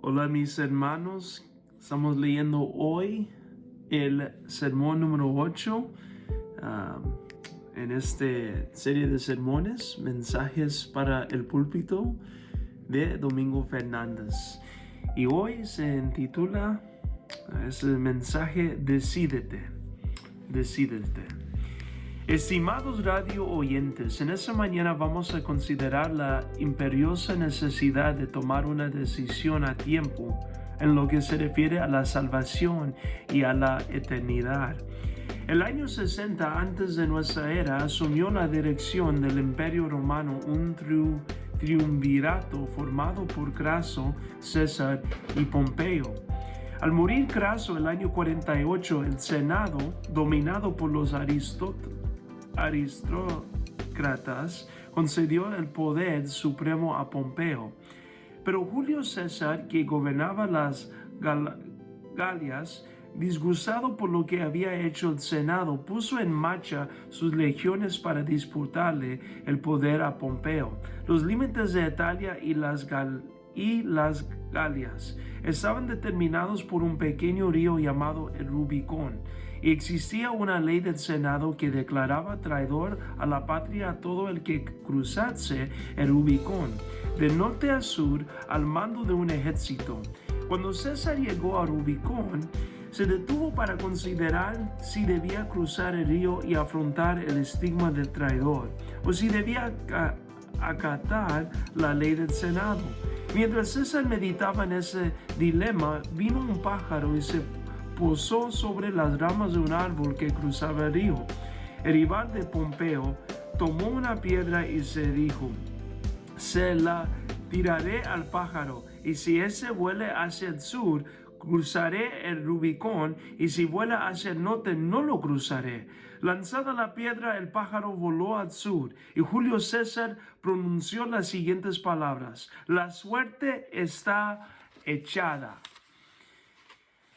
Hola mis hermanos, estamos leyendo hoy el sermón número 8 en esta serie de sermones, mensajes para el púlpito de Domingo Fernández. Y hoy se intitula ese mensaje Decídete. Estimados radio oyentes, en esta mañana vamos a considerar la imperiosa necesidad de tomar una decisión a tiempo en lo que se refiere a la salvación y a la eternidad. El año 60 antes de nuestra era asumió la dirección del Imperio Romano un triunvirato formado por Craso, César y Pompeo. Al morir Craso el año 48, el Senado, dominado por los aristócratas, concedió el poder supremo a Pompeo. Pero Julio César, que gobernaba las Galias, disgustado por lo que había hecho el Senado, puso en marcha sus legiones para disputarle el poder a Pompeo. Los límites de Italia y las Galias estaban determinados por un pequeño río llamado el Rubicón, y existía una ley del Senado que declaraba traidor a la patria a todo el que cruzase el Rubicón, de norte a sur, al mando de un ejército. Cuando César llegó a Rubicón, se detuvo para considerar si debía cruzar el río y afrontar el estigma del traidor, o si debía acatar la ley del Senado. Mientras César meditaba en ese dilema, vino un pájaro y se posó sobre las ramas de un árbol que cruzaba el río. El rival de Pompeo tomó una piedra y se dijo: se la tiraré al pájaro, y si ese vuela hacia el sur, cruzaré el Rubicón, y si vuela hacia el norte, no lo cruzaré. Lanzada la piedra, el pájaro voló al sur, y Julio César pronunció las siguientes palabras: la suerte está echada.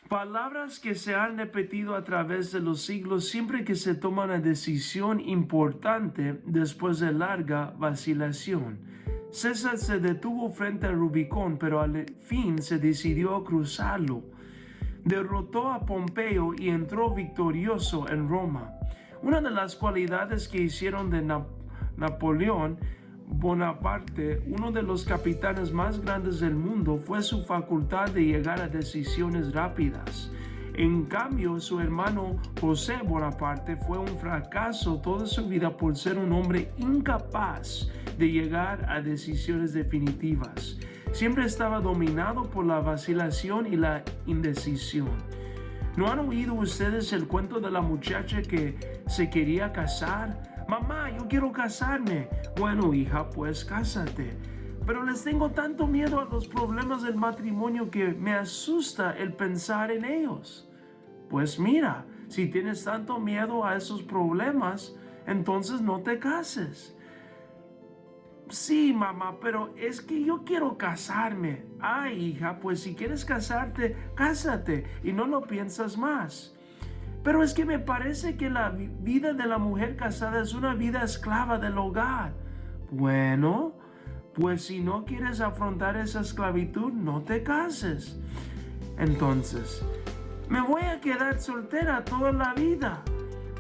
Palabras que se han repetido a través de los siglos siempre que se toma una decisión importante después de larga vacilación. César se detuvo frente al Rubicón, pero al fin se decidió a cruzarlo. Derrotó a Pompeo y entró victorioso en Roma. Una de las cualidades que hicieron de Napoleón Bonaparte uno de los capitanes más grandes del mundo fue su facultad de llegar a decisiones rápidas. En cambio, su hermano José Bonaparte fue un fracaso toda su vida por ser un hombre incapaz de llegar a decisiones definitivas. Siempre estaba dominado por la vacilación y la indecisión. ¿No han oído ustedes el cuento de la muchacha que se quería casar? Mamá, yo quiero casarme. Bueno, hija, pues cásate. Pero les tengo tanto miedo a los problemas del matrimonio que me asusta el pensar en ellos. Pues mira, si tienes tanto miedo a esos problemas, entonces no te cases. Sí, mamá, pero es que yo quiero casarme. Ay, hija, pues si quieres casarte, cásate y no lo piensas más. Pero es que me parece que la vida de la mujer casada es una vida esclava del hogar. Bueno, pues si no quieres afrontar esa esclavitud, no te cases. Entonces, me voy a quedar soltera toda la vida.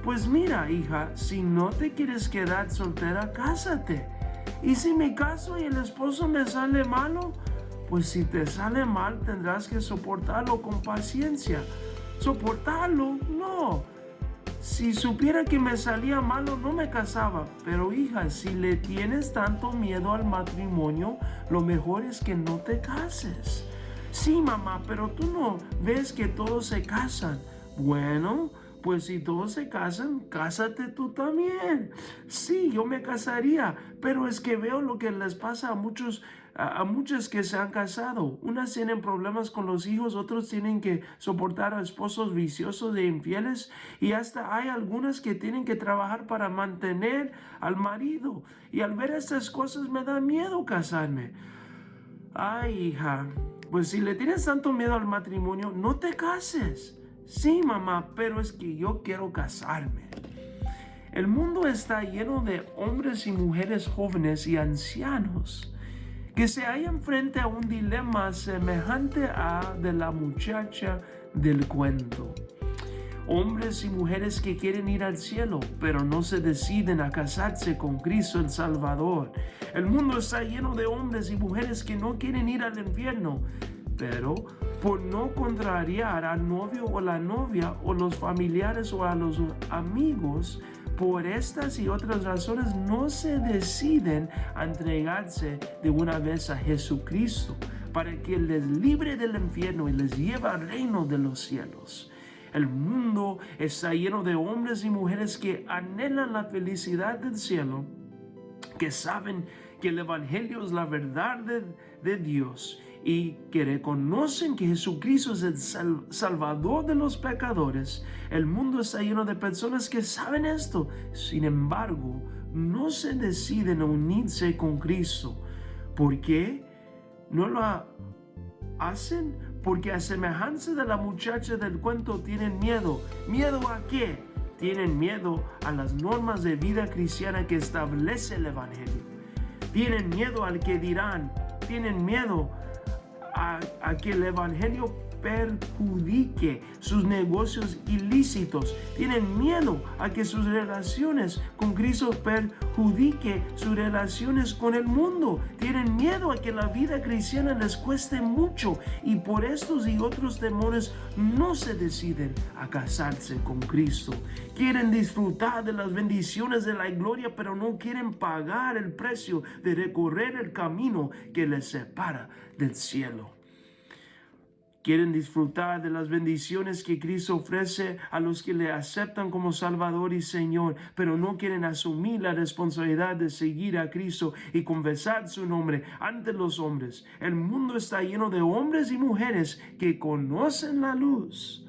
Pues mira, hija, si no te quieres quedar soltera, cásate. Y si me caso y el esposo me sale malo, pues si te sale mal tendrás que soportarlo con paciencia. ¿Soportarlo? No. Si supiera que me salía malo, no me casaba. Pero hija, si le tienes tanto miedo al matrimonio, lo mejor es que no te cases. Sí, mamá, pero tú no ves que todos se casan. Bueno, pues si todos se casan, cásate tú también. Sí, yo me casaría, pero es que veo lo que les pasa a muchas que se han casado. Unas tienen problemas con los hijos, otros tienen que soportar a esposos viciosos e infieles, y hasta hay algunas que tienen que trabajar para mantener al marido. Y al ver estas cosas me da miedo casarme. Ay, hija, pues si le tienes tanto miedo al matrimonio, no te cases. Sí, mamá, pero es que yo quiero casarme. El mundo está lleno de hombres y mujeres jóvenes y ancianos que se hallan frente a un dilema semejante a de la muchacha del cuento. Hombres y mujeres que quieren ir al cielo, pero no se deciden a casarse con Cristo el Salvador. El mundo está lleno de hombres y mujeres que no quieren ir al infierno, pero por no contrariar al novio o la novia o los familiares o a los amigos, por estas y otras razones no se deciden a entregarse de una vez a Jesucristo para que les libre del infierno y les lleve al reino de los cielos. El mundo está lleno de hombres y mujeres que anhelan la felicidad del cielo, que saben que el Evangelio es la verdad de Dios y que reconocen que Jesucristo es el Salvador de los pecadores. El mundo está lleno de personas que saben esto, sin embargo, no se deciden a unirse con Cristo. ¿Por qué no lo hacen? Porque a semejanza de la muchacha del cuento tienen miedo. ¿Miedo a qué? Tienen miedo a las normas de vida cristiana que establece el Evangelio. Tienen miedo al que dirán. Tienen miedo a que el Evangelio perjudique sus negocios ilícitos. Tienen miedo a que sus relaciones con Cristo perjudique sus relaciones con el mundo. Tienen miedo a que la vida cristiana les cueste mucho y por estos y otros temores no se deciden a casarse con Cristo. Quieren disfrutar de las bendiciones de la gloria, pero no quieren pagar el precio de recorrer el camino que les separa del cielo. Quieren disfrutar de las bendiciones que Cristo ofrece a los que le aceptan como Salvador y Señor, pero no quieren asumir la responsabilidad de seguir a Cristo y confesar su nombre ante los hombres. El mundo está lleno de hombres y mujeres que conocen la luz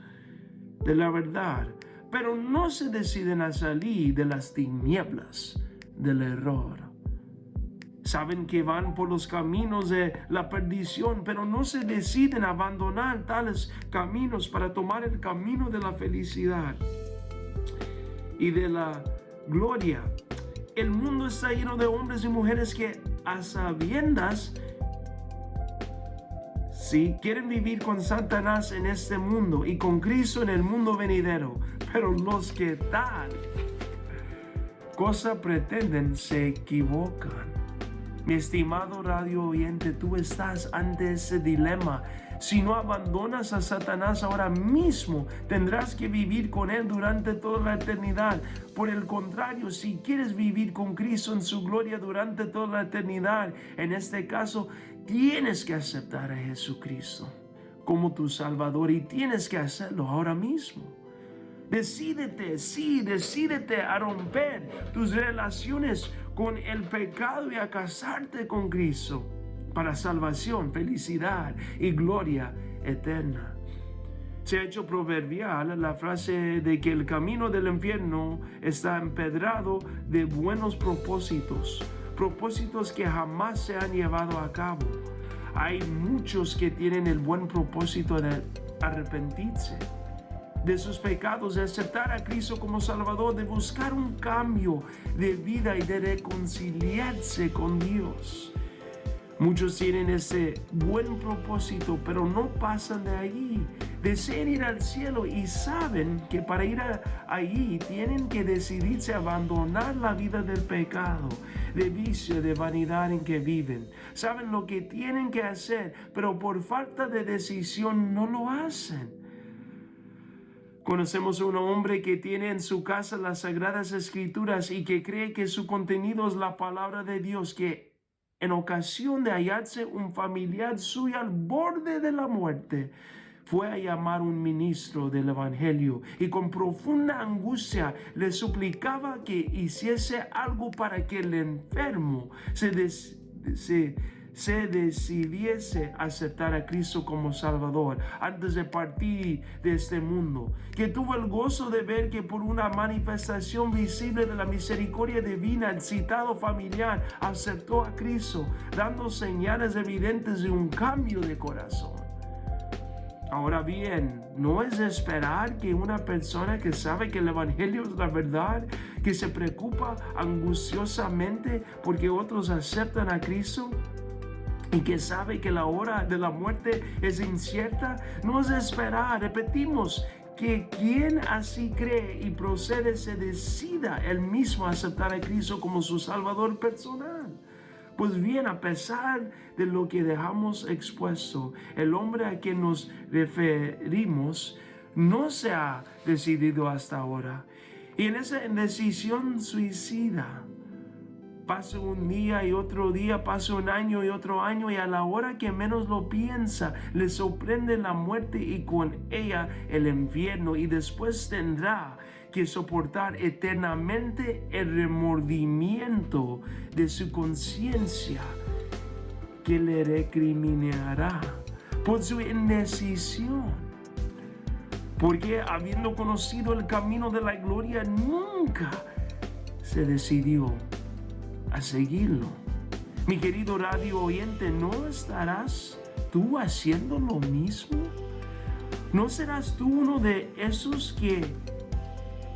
de la verdad, pero no se deciden a salir de las tinieblas del error. Saben que van por los caminos de la perdición, pero no se deciden a abandonar tales caminos para tomar el camino de la felicidad y de la gloria. El mundo está lleno de hombres y mujeres que a sabiendas quieren vivir con Satanás en este mundo y con Cristo en el mundo venidero, pero los que tal cosa pretenden se equivocan. Mi estimado radio oyente, tú estás ante ese dilema. Si no abandonas a Satanás ahora mismo, tendrás que vivir con él durante toda la eternidad. Por el contrario, si quieres vivir con Cristo en su gloria durante toda la eternidad, en este caso, tienes que aceptar a Jesucristo como tu Salvador y tienes que hacerlo ahora mismo. Decídete a romper tus relaciones con el pecado y a casarte con Cristo para salvación, felicidad y gloria eterna. Se ha hecho proverbial la frase de que el camino del infierno está empedrado de buenos propósitos que jamás se han llevado a cabo. Hay muchos que tienen el buen propósito de arrepentirse de sus pecados, de aceptar a Cristo como Salvador, de buscar un cambio de vida y de reconciliarse con Dios. Muchos tienen ese buen propósito, pero no pasan de allí. Desean ir al cielo y saben que para ir allí tienen que decidirse a abandonar la vida del pecado, de vicio, de vanidad en que viven. Saben lo que tienen que hacer, pero por falta de decisión no lo hacen. Conocemos a un hombre que tiene en su casa las Sagradas Escrituras y que cree que su contenido es la palabra de Dios, que en ocasión de hallarse un familiar suyo al borde de la muerte, fue a llamar a un ministro del Evangelio y con profunda angustia le suplicaba que hiciese algo para que el enfermo se decidiese a aceptar a Cristo como Salvador antes de partir de este mundo, que tuvo el gozo de ver que por una manifestación visible de la misericordia divina el citado familiar aceptó a Cristo, dando señales evidentes de un cambio de corazón. Ahora bien, no es de esperar que una persona que sabe que el Evangelio es la verdad, que se preocupa angustiosamente porque otros aceptan a Cristo, y que sabe que la hora de la muerte es incierta, no es esperar. Repetimos, que quien así cree y procede se decida él mismo a aceptar a Cristo como su Salvador personal. Pues bien, a pesar de lo que dejamos expuesto, el hombre a quien nos referimos no se ha decidido hasta ahora. Y en esa decisión suicida, pasa un día y otro día, pasa un año y otro año, y a la hora que menos lo piensa, le sorprende la muerte y con ella el infierno, y después tendrá que soportar eternamente el remordimiento de su conciencia, que le recriminará por su indecisión, porque habiendo conocido el camino de la gloria, nunca se decidió a seguirlo. Mi querido radio oyente, ¿no estarás tú haciendo lo mismo? ¿No serás tú uno de esos que,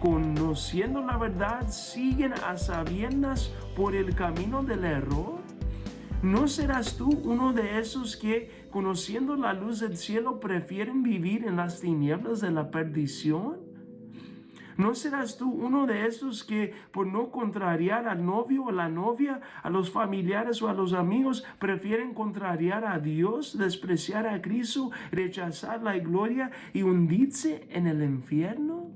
conociendo la verdad, siguen a sabiendas por el camino del error? ¿No serás tú uno de esos que, conociendo la luz del cielo, prefieren vivir en las tinieblas de la perdición? ¿No serás tú uno de esos que, por no contrariar al novio o a la novia, a los familiares o a los amigos, prefieren contrariar a Dios, despreciar a Cristo, rechazar la gloria y hundirse en el infierno?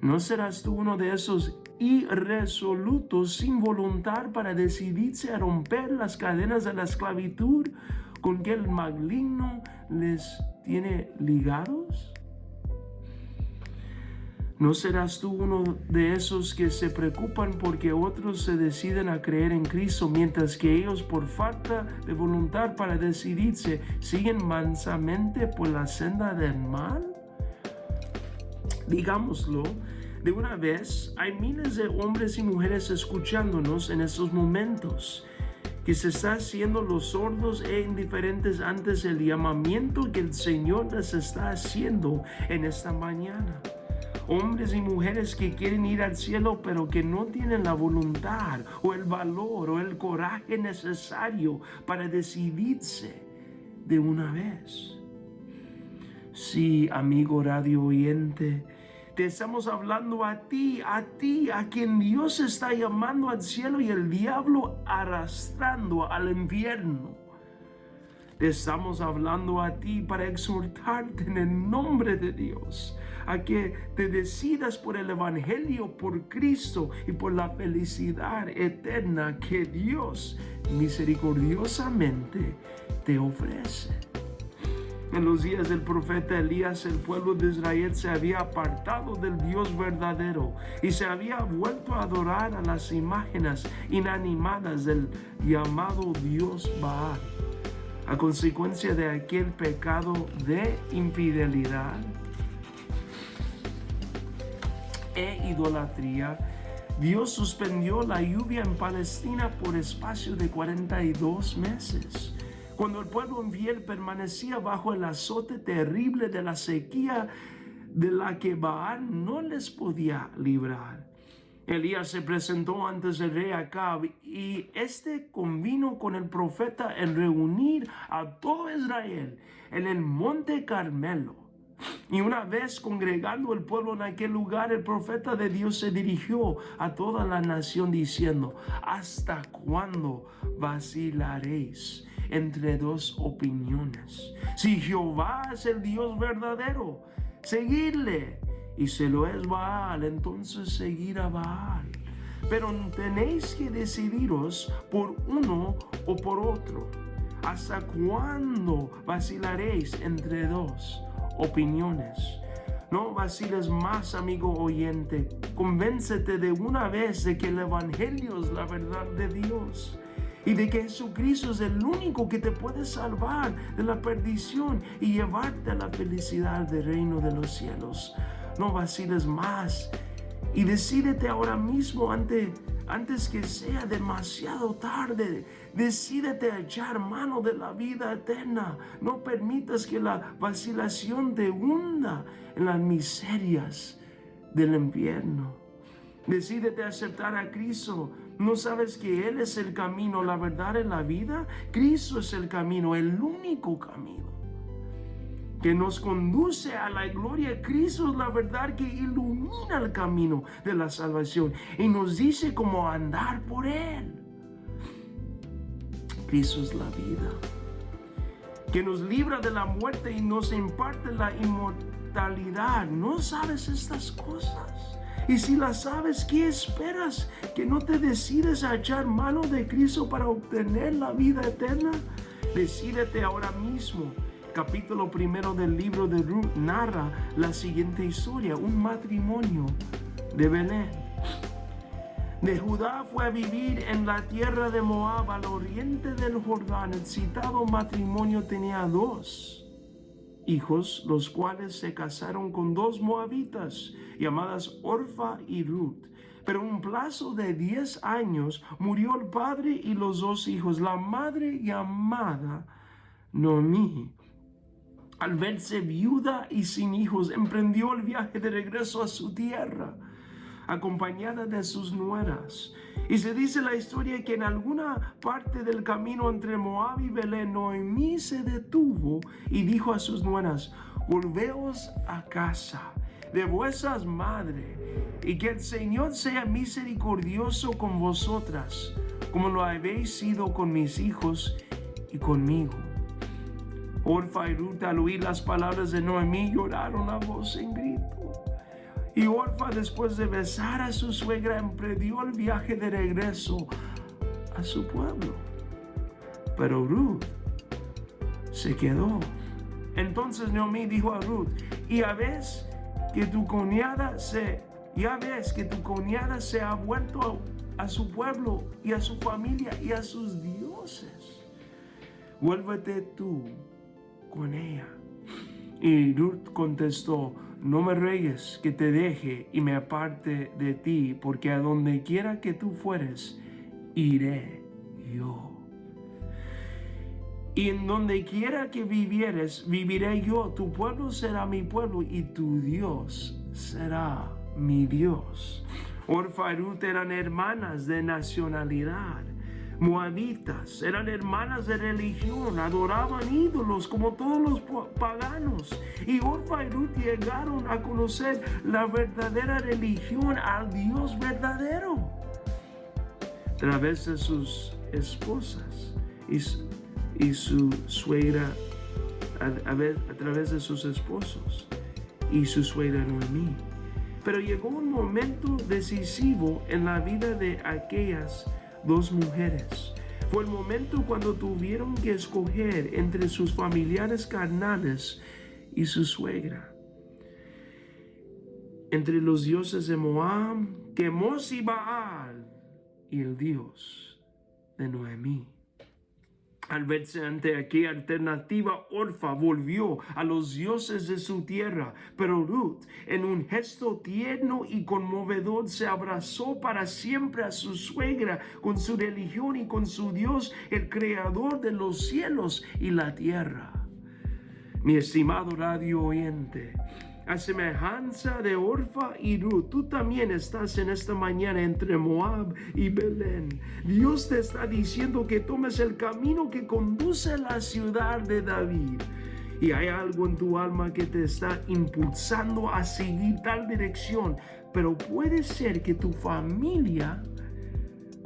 ¿No serás tú uno de esos irresolutos sin voluntad para decidirse a romper las cadenas de la esclavitud con que el maligno les tiene ligados? ¿No serás tú uno de esos que se preocupan porque otros se deciden a creer en Cristo, mientras que ellos, por falta de voluntad para decidirse, siguen mansamente por la senda del mal? Digámoslo de una vez, hay miles de hombres y mujeres escuchándonos en estos momentos, que se están haciendo los sordos e indiferentes ante el llamamiento que el Señor les está haciendo en esta mañana. Hombres y mujeres que quieren ir al cielo, pero que no tienen la voluntad o el valor o el coraje necesario para decidirse de una vez. Sí, amigo radio oyente, te estamos hablando a ti, a quien Dios está llamando al cielo y el diablo arrastrando al infierno. Te estamos hablando a ti para exhortarte en el nombre de Dios, a que te decidas por el Evangelio, por Cristo y por la felicidad eterna que Dios misericordiosamente te ofrece. En los días del profeta Elías, el pueblo de Israel se había apartado del Dios verdadero y se había vuelto a adorar a las imágenes inanimadas del llamado Dios Baal. A consecuencia de aquel pecado de infidelidad e idolatría, Dios suspendió la lluvia en Palestina por espacio de 42 meses. Cuando el pueblo infiel permanecía bajo el azote terrible de la sequía de la que Baal no les podía librar, Elías se presentó ante el rey Acab y este convino con el profeta en reunir a todo Israel en el monte Carmelo. Y una vez congregando el pueblo en aquel lugar, el profeta de Dios se dirigió a toda la nación diciendo: ¿hasta cuándo vacilaréis entre dos opiniones? Si Jehová es el Dios verdadero, seguidle. Y si lo es Baal, entonces seguir a Baal. Pero tenéis que decidiros por uno o por otro. ¿Hasta cuándo vacilaréis entre dos opiniones? No vaciles más, amigo oyente. Convéncete de una vez de que el Evangelio es la verdad de Dios y de que Jesucristo es el único que te puede salvar de la perdición y llevarte a la felicidad del reino de los cielos. No vaciles más y decídete ahora mismo antes que sea demasiado tarde. Decídete a echar mano de la vida eterna. No permitas que la vacilación te hunda en las miserias del infierno. Decídete a aceptar a Cristo. ¿No sabes que Él es el camino, la verdad y la vida? Cristo es el camino, el único camino que nos conduce a la gloria. Cristo es la verdad que ilumina el camino de la salvación y nos dice cómo andar por Él. Cristo es la vida, que nos libra de la muerte y nos imparte la inmortalidad. ¿No sabes estas cosas? Y si las sabes, ¿qué esperas? ¿Que no te decides a echar mano de Cristo para obtener la vida eterna? Decídete ahora mismo. Capítulo 1 del libro de Ruth narra la siguiente historia: un matrimonio de Belén. De Judá fue a vivir en la tierra de Moab, al oriente del Jordán. El citado matrimonio tenía 2 hijos, los cuales se casaron con 2 moabitas, llamadas Orfa y Ruth. Pero en un plazo de 10 años murió el padre y los 2 hijos. La madre, llamada Noemí, al verse viuda y sin hijos, emprendió el viaje de regreso a su tierra, acompañada de sus nueras. Y se dice la historia que en alguna parte del camino entre Moab y Belén, Noemí se detuvo y dijo a sus nueras: volveos a casa de vuestras madres, y que el Señor sea misericordioso con vosotras, como lo habéis sido con mis hijos y conmigo. Orfa y Ruth, al oír las palabras de Noemí, lloraron a voz en grito. Y Orfa, después de besar a su suegra, emprendió el viaje de regreso a su pueblo. Pero Ruth se quedó. Entonces Noemí dijo a Ruth: ya ves que tu cuñada se ha vuelto a su pueblo y a su familia y a sus dioses. Vuélvete tú con ella. Y Ruth contestó: no me ruegues que te deje y me aparte de ti, porque a donde quiera que tú fueres, iré yo. Y en donde quiera que vivieres, viviré yo. Tu pueblo será mi pueblo y tu Dios será mi Dios. Orfa y Ruth eran hermanas de nacionalidad moabitas, eran hermanas de religión, adoraban ídolos como todos los paganos. Y Orfa y Ruth llegaron a conocer la verdadera religión, al Dios verdadero, a través de sus esposas y su suegra, a través de sus esposos y su suegra Noemí. Pero llegó un momento decisivo en la vida de aquellas 2 mujeres. Fue el momento cuando tuvieron que escoger entre sus familiares carnales y su suegra, entre los dioses de Moab, Quemos y Baal, y el Dios de Noemí. Al verse ante aquella alternativa, Orfa volvió a los dioses de su tierra, pero Ruth, en un gesto tierno y conmovedor, se abrazó para siempre a su suegra con su religión y con su Dios, el creador de los cielos y la tierra. Mi estimado radio oyente, a semejanza de Orfa y Ruth, tú también estás en esta mañana entre Moab y Belén. Dios te está diciendo que tomes el camino que conduce a la ciudad de David. Y hay algo en tu alma que te está impulsando a seguir tal dirección. Pero puede ser que tu familia,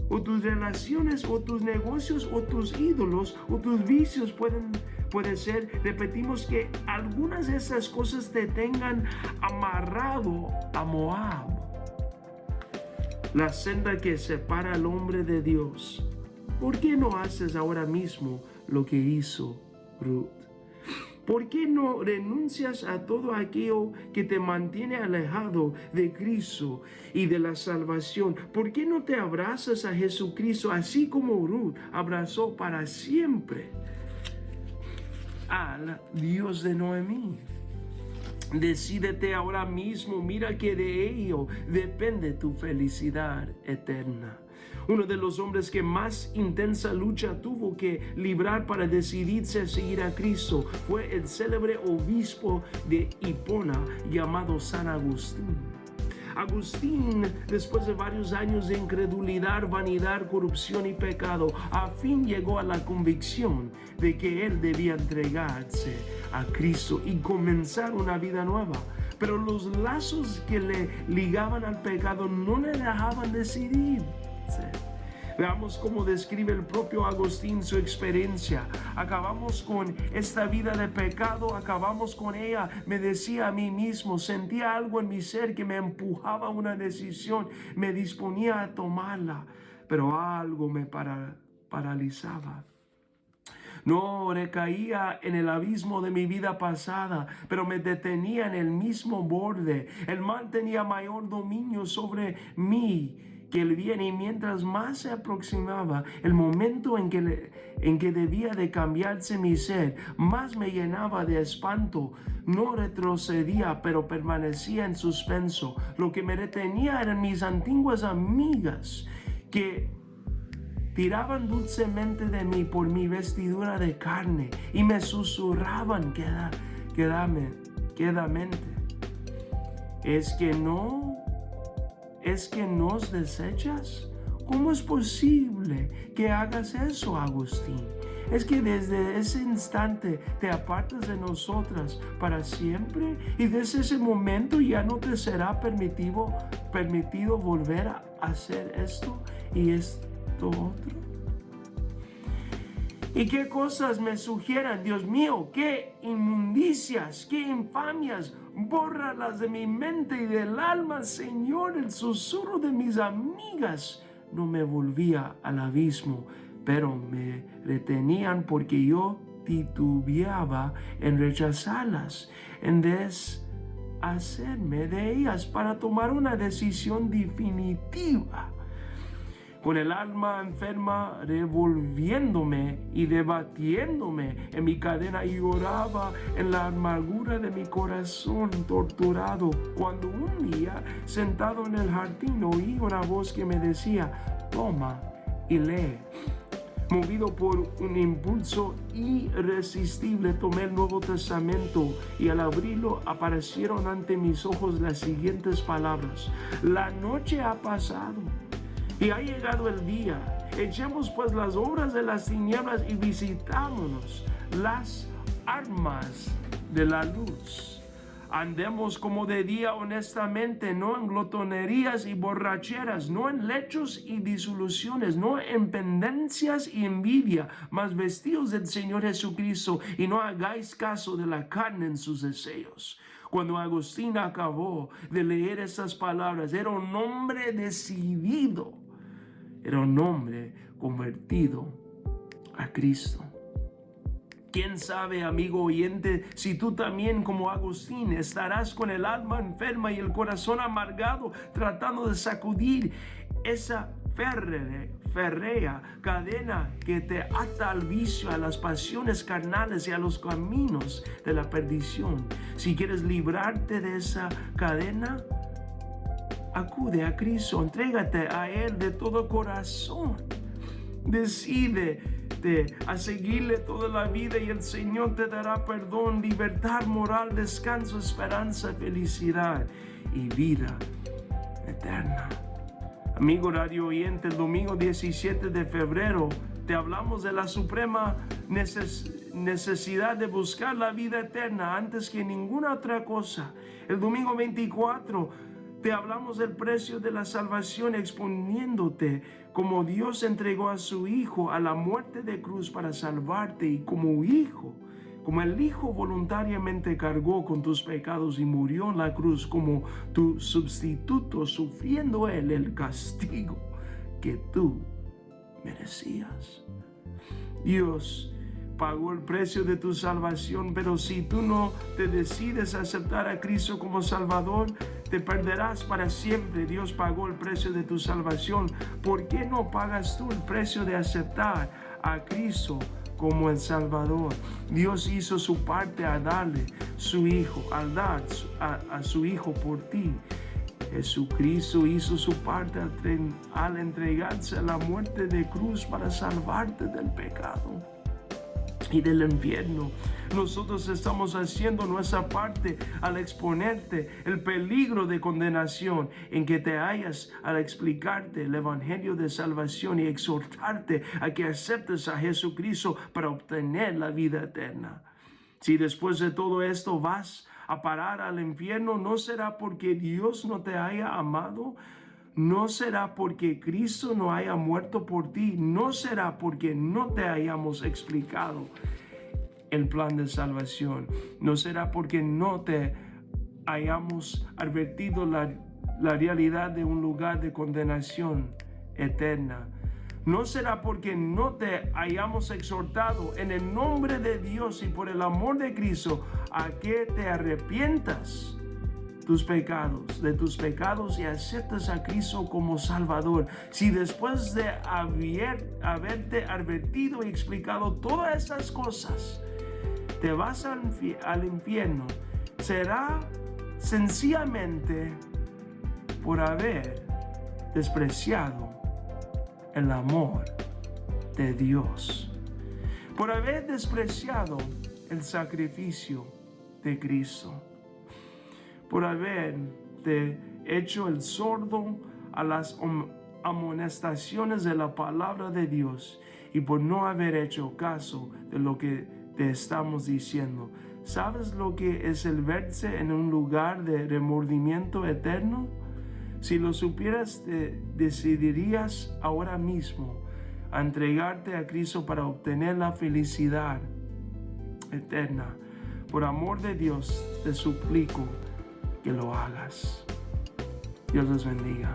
o tus relaciones, o tus negocios, o tus ídolos, o tus vicios puede ser, repetimos, que algunas de esas cosas te tengan amarrado a Moab, la senda que separa al hombre de Dios. ¿Por qué no haces ahora mismo lo que hizo Ruth? ¿Por qué no renuncias a todo aquello que te mantiene alejado de Cristo y de la salvación? ¿Por qué no te abrazas a Jesucristo así como Ruth abrazó para siempre al Dios de Noemí? Decídete ahora mismo. Mira que de ello depende tu felicidad eterna. Uno de los hombres que más intensa lucha tuvo que librar para decidirse a seguir a Cristo fue el célebre obispo de Hipona llamado San Agustín. Agustín, después de varios años de incredulidad, vanidad, corrupción y pecado, a fin llegó a la convicción de que él debía entregarse a Cristo y comenzar una vida nueva. Pero los lazos que le ligaban al pecado no le dejaban decidirse. Veamos cómo describe el propio Agustín su experiencia. Acabamos con esta vida de pecado, acabamos con ella. Me decía a mí mismo, sentía algo en mi ser que me empujaba a una decisión, me disponía a tomarla, pero algo me paralizaba. No recaía en el abismo de mi vida pasada, pero me detenía en el mismo borde. El mal tenía mayor dominio sobre mí que el bien, y mientras más se aproximaba el momento en que debía de cambiarse mi ser, más me llenaba de espanto. No retrocedía, pero permanecía en suspenso. Lo que me retenía eran mis antiguas amigas, que tiraban dulcemente de mí por mi vestidura de carne y me susurraban quedamente. ¿Es que nos desechas? ¿Cómo es posible que hagas eso, Agustín? ¿Es que desde ese instante te apartas de nosotras para siempre? ¿Y desde ese momento ya no te será permitido volver a hacer esto y esto otro? ¿Y qué cosas me sugieran? Dios mío, qué inmundicias, qué infamias, bórralas de mi mente y del alma, Señor. El susurro de mis amigas no me volvía al abismo, pero me retenían porque yo titubeaba en rechazarlas, en deshacerme de ellas para tomar una decisión definitiva. Con el alma enferma revolviéndome y debatiéndome en mi cadena, lloraba en la amargura de mi corazón torturado, cuando un día, sentado en el jardín, oí una voz que me decía: toma y lee. Movido por un impulso irresistible, tomé el Nuevo Testamento y al abrirlo aparecieron ante mis ojos las siguientes palabras: la noche ha pasado y ha llegado el día. Echemos pues las obras de las tinieblas y visitámonos las armas de la luz. Andemos como de día honestamente, no en glotonerías y borracheras, no en lechos y disoluciones, no en pendencias y envidia, mas vestidos del Señor Jesucristo, y no hagáis caso de la carne en sus deseos. Cuando Agustín acabó de leer esas palabras, era un hombre decidido, era un hombre convertido a Cristo. ¿Quién sabe, amigo oyente, si tú también, como Agustín, estarás con el alma enferma y el corazón amargado, tratando de sacudir esa férrea cadena que te ata al vicio, a las pasiones carnales y a los caminos de la perdición? Si quieres librarte de esa cadena, acude a Cristo, entrégate a Él de todo corazón. Decídete a seguirle toda la vida y el Señor te dará perdón, libertad moral, descanso, esperanza, felicidad y vida eterna. Amigo radio oyente, el domingo 17 de febrero te hablamos de la suprema necesidad de buscar la vida eterna antes que ninguna otra cosa. El domingo 24 te hablamos del precio de la salvación, exponiéndote cómo Dios entregó a su Hijo a la muerte de cruz para salvarte, y como el Hijo voluntariamente cargó con tus pecados y murió en la cruz como tu sustituto, sufriendo Él el castigo que tú merecías. Dios pagó el precio de tu salvación, pero si tú no te decides a aceptar a Cristo como Salvador, te perderás para siempre. Dios pagó el precio de tu salvación. ¿Por qué no pagas tú el precio de aceptar a Cristo como el Salvador? Dios hizo su parte al darle su Hijo, al dar a su Hijo por ti. Jesucristo hizo su parte al entregarse a la muerte de cruz para salvarte del pecado. y del infierno. Nosotros estamos haciendo nuestra parte al exponerte el peligro de condenación en que te hallas al explicarte el evangelio de salvación y exhortarte a que aceptes a Jesucristo para obtener la vida eterna. Si después de todo esto vas a parar al infierno, no será porque Dios no te haya amado, no será porque Cristo no haya muerto por ti, no será porque no te hayamos explicado el plan de salvación, no será porque no te hayamos advertido la realidad de un lugar de condenación eterna. No será porque no te hayamos exhortado en el nombre de Dios y por el amor de Cristo a que te arrepientas de tus pecados y aceptas a Cristo como Salvador. Si después de haberte advertido y explicado todas esas cosas, te vas al infierno, será sencillamente por haber despreciado el amor de Dios, por haber despreciado el sacrificio de Cristo, por haberte hecho el sordo a las amonestaciones de la palabra de Dios y por no haber hecho caso de lo que te estamos diciendo. ¿Sabes lo que es el verse en un lugar de remordimiento eterno? Si lo supieras, te decidirías ahora mismo a entregarte a Cristo para obtener la felicidad eterna. Por amor de Dios, te suplico que lo hagas. Dios los bendiga.